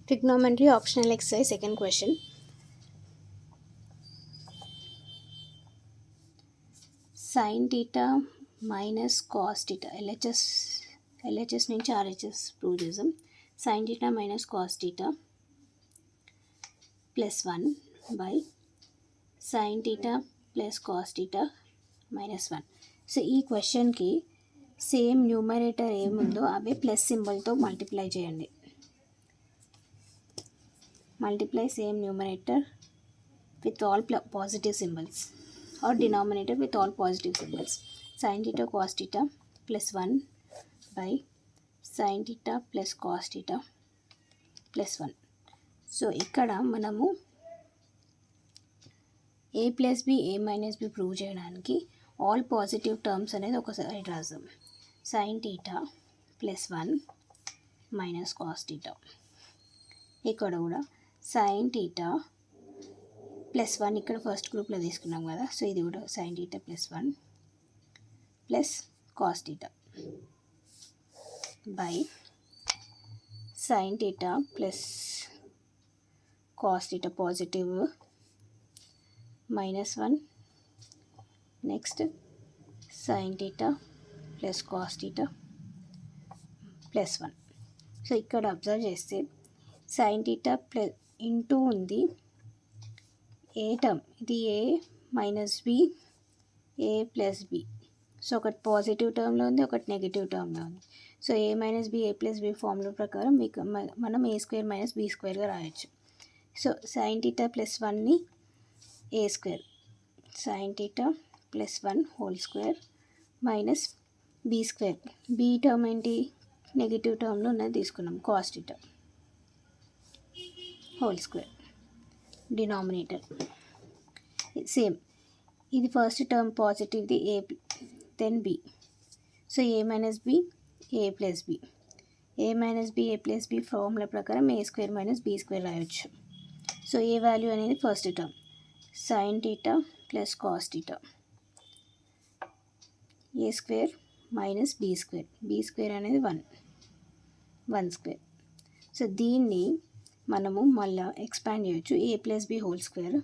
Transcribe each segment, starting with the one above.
Trigonometry optional exercise second question. Sin theta minus cos theta LHS నుంచి RHS prove చేద్దాం. Sin theta minus cos theta plus 1 by sin theta plus cos theta minus 1. So ఈ క్వశ్చన్కి same numerator ఏముందో అవే plus సింబల్తో multiply చేయండి. Multiply same numerator with all positive symbols or denominator with all positive symbols. Sin theta cos theta plus 1 by sin theta plus cos theta plus 1. So ఇక్కడ మనము a plus b a minus b prove చేయడానికి all positive terms అనేది ఒకసారి రాద్దాం. sin theta plus 1 minus cos theta. ఇక్కడ కూడా sin theta plus 1 ఇక్కడ first గ్రూప్లో తీసుకున్నాం కదా, సో ఇది కూడా sin theta plus 1 plus cos theta by sin theta plus cos theta positive minus 1 next sin theta plus cos theta plus 1. So ఇక్కడ observe చేస్తే sin theta ప్లస్ ఇంటూ ఉంది ఏ term, ఇది ఏ minus b a plus B. So ఒకటి positive టర్మ్లో ఉంది, ఒకటి negative టర్మ్లో ఉంది. So a minus b a plus b formula ప్రకారం మీకు మనం ఏ స్క్వేర్ మైనస్ బి స్క్వేర్గా రాయొచ్చు. సో sin theta ప్లస్ 1ని a square sin theta plus 1 whole square minus b square, b term ఏంటి నెగిటివ్ టర్మ్లో ఉన్నది తీసుకున్నాం cos theta whole square. Denominator same, ఇది ఫస్ట్ టర్మ్ పాజిటివ్ది a then b. So a minus b a plus b, a minus b a plus b formula ప్రకారం a square minus b square రాయొచ్చు. So a value అనేది first term sin theta plus cos theta a square minus b square, b square అనేది 1 square. So దీన్ని మనము మళ్ళీ expand చేయొచ్చు. A plus b whole square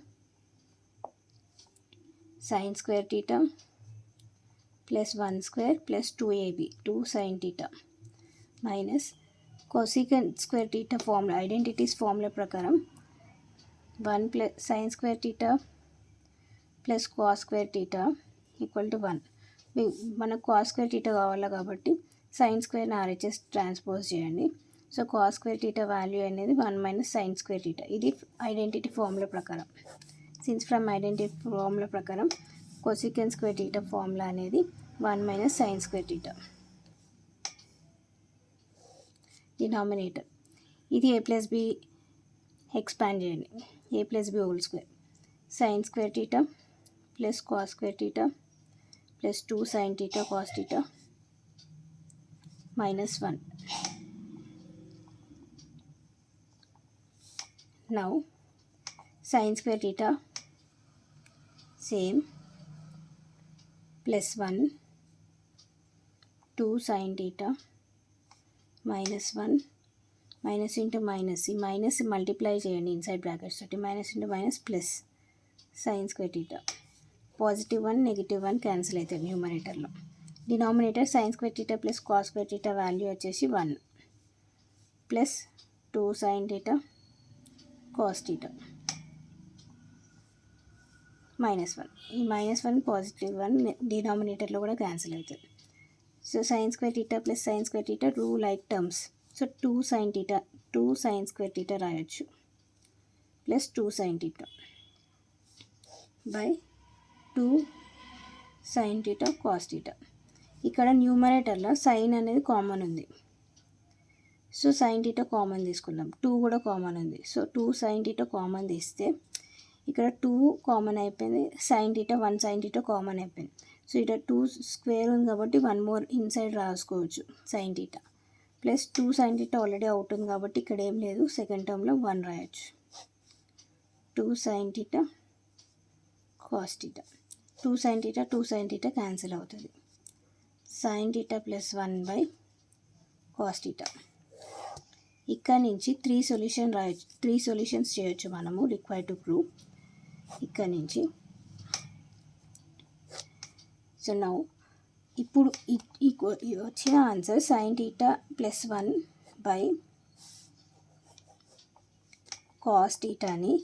sine square theta plus 1 square plus 2ab 2 sine theta minus cosecant square theta formula identities formula ప్రకారం 1 plus sine square theta plus cos square theta equal to 1. మనకు cos square theta కావాలి కాబట్టి sine స్క్వేర్ని RHS transpose చేయండి. So cos square theta value అనేది 1 minus sine square theta. ఇది identity formula ప్రకారం, since from identity formula ప్రకారం cosecant square theta formula అనేది 1 minus sine square theta. Denominator ఇది ఏ ప్లస్ బి ఎక్స్పాండ్ చేయండి, a plus b whole square sine square theta plus cos square theta plus 2 sine theta cos theta minus 1. Now sin square theta same plus 1 2 sin theta minus 1 minus into minus, ఈ minus multiply చేయండి inside brackets తోటి, minus into minus plus sin square theta. Positive 1 negative 1 cancel అవుతుంది న్యూమరేటర్లో. Denominator sin square theta plus cos square theta value వచ్చేసి 1 plus 2 sin theta cos theta minus 1. ఈ minus 1 positive 1 డినామినేటర్లో కూడా cancel అవుతుంది. So sine square theta plus sine square theta two like terms, so 2 sine square theta రాయొచ్చు plus 2 sine theta by 2 sine theta cos theta. ఇక్కడ న్యూమరేటర్లో sign అనేది common ఉంది, so sine theta common తీసుకుందాం. 2 కూడా common ఉంది, so 2 sine theta common తీస్తే ఇక్కడ 2 కామన్ అయిపోయింది, sine theta 1 sine theta common అయిపోయింది. సో ఇక్కడ 2 స్క్వేర్ ఉంది కాబట్టి 1 మోర్ ఇన్సైడ్ రాసుకోవచ్చు sign theta plus 2 sine theta already out ఉంది కాబట్టి ఇక్కడ ఏం లేదు, సెకండ్ టర్మ్లో 1 రాయొచ్చు. 2 sine theta cos theta, 2 sine theta cancel అవుతుంది. Sine theta plus 1 by cos theta ఇక్కడ నుంచి 3 సొల్యూషన్స్ చేయొచ్చు మనము రిక్వైర్డ్ టు ప్రూవ్ ఇక్కడ నుంచి. సో నౌ ఇప్పుడు ఈ వచ్చిన ఆన్సర్ sin θ + 1 బై cos θని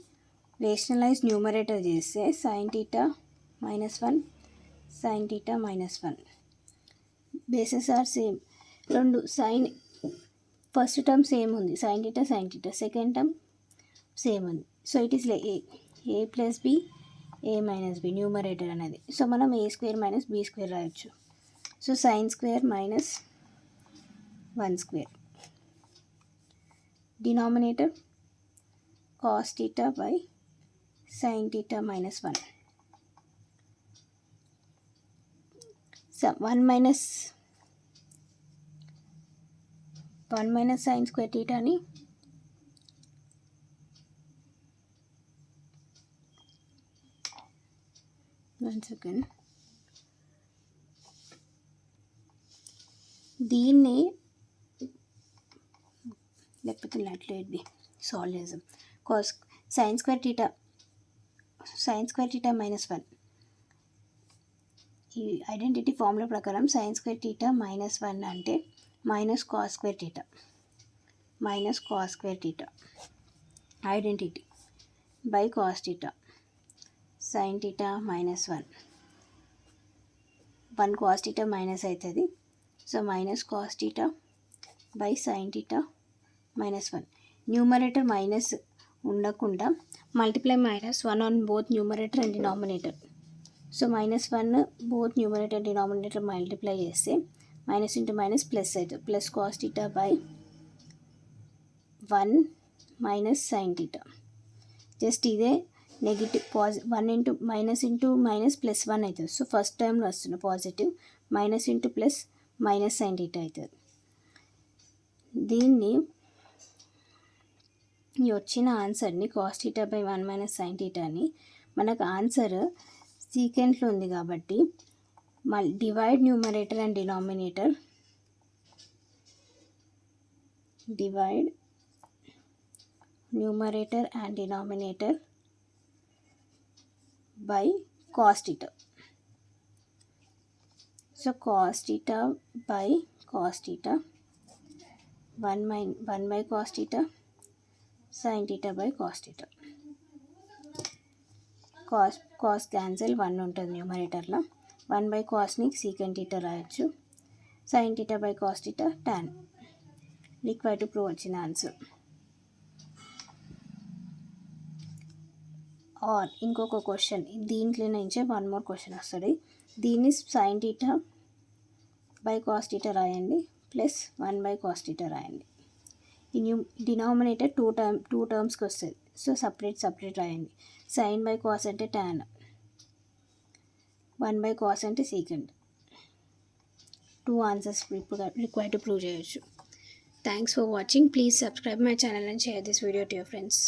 రేషనలైజ్ న్యూమరేటర్ చేస్తే sin θ - 1 sin θ - 1 bases are same. రెండు సైన్ ఫస్ట్ టర్మ్ సేమ్ ఉంది sin θ, సెకండ్ టర్మ్ సేమ్ ఉంది. So it is a + b a - b numerator అనేది. సో మనం a² - b² రాయొచ్చు. So sin² - 1² denominator cos θ by sin θ - 1. So 1 minus sin² θని దీన్ని లేకపోతే అట్లా solve చేద్దాం. sin² θ - 1 ఈ ఐడెంటిటీ ఫార్ములా ప్రకారం sin² θ - 1 అంటే -cos² θ identity by cos θ sin θ - 1 cos θ minus అవుతుంది. So -cos θ by sin θ - 1 numerator minus ఉండకుండా multiply -1 on both numerator and denominator. So -1 both numerator denominator multiply చేస్తే మైనస్ ఇంటూ మైనస్ ప్లస్ అవుతుంది. Plus cos θ by 1 minus sin θ. Just ఇదే negative 1 into minus plus 1 అవుతుంది. So first టర్మ్లో వస్తున్న positive minus into plus minus sin θ అవుతుంది. దీన్ని వచ్చిన ఆన్సర్ని cos θ బై 1 మైనస్ sin θ అని మనకు ఆన్సర్ సీక్వెంట్లో ఉంది కాబట్టి divide numerator and denominator by cos θ. So cos θ by cos θ 1 by cos θ sin θ by cos θ. Cos cancel 1 ఉంటుంది న్యూమరేటర్లో. 1 బై కాస్ని సీకెంట్ θ రాయొచ్చు. sin θ by cos θ tan. Required to prove వచ్చిన answer. Or ఇంకొక క్వశ్చన్ దీంట్లో నుంచి 1 మోర్ క్వశ్చన్ వస్తుంది. దీన్ని sin θ by cos θ రాయండి ప్లస్ 1 బై cos θ రాయండి. ఈ డినామినేటర్ టూ టర్మ్స్కి వస్తుంది. సో సపరేట్ రాయండి. sin బై cos అంటే tan, 1 బై cos అంటే సీకెంట్. 2 ఆన్సర్స్ ఇప్పుడు రిక్వైర్డ్ టు ప్రూవ్ చేయొచ్చు. Thanks for watching. Please subscribe my channel and share this video to your friends.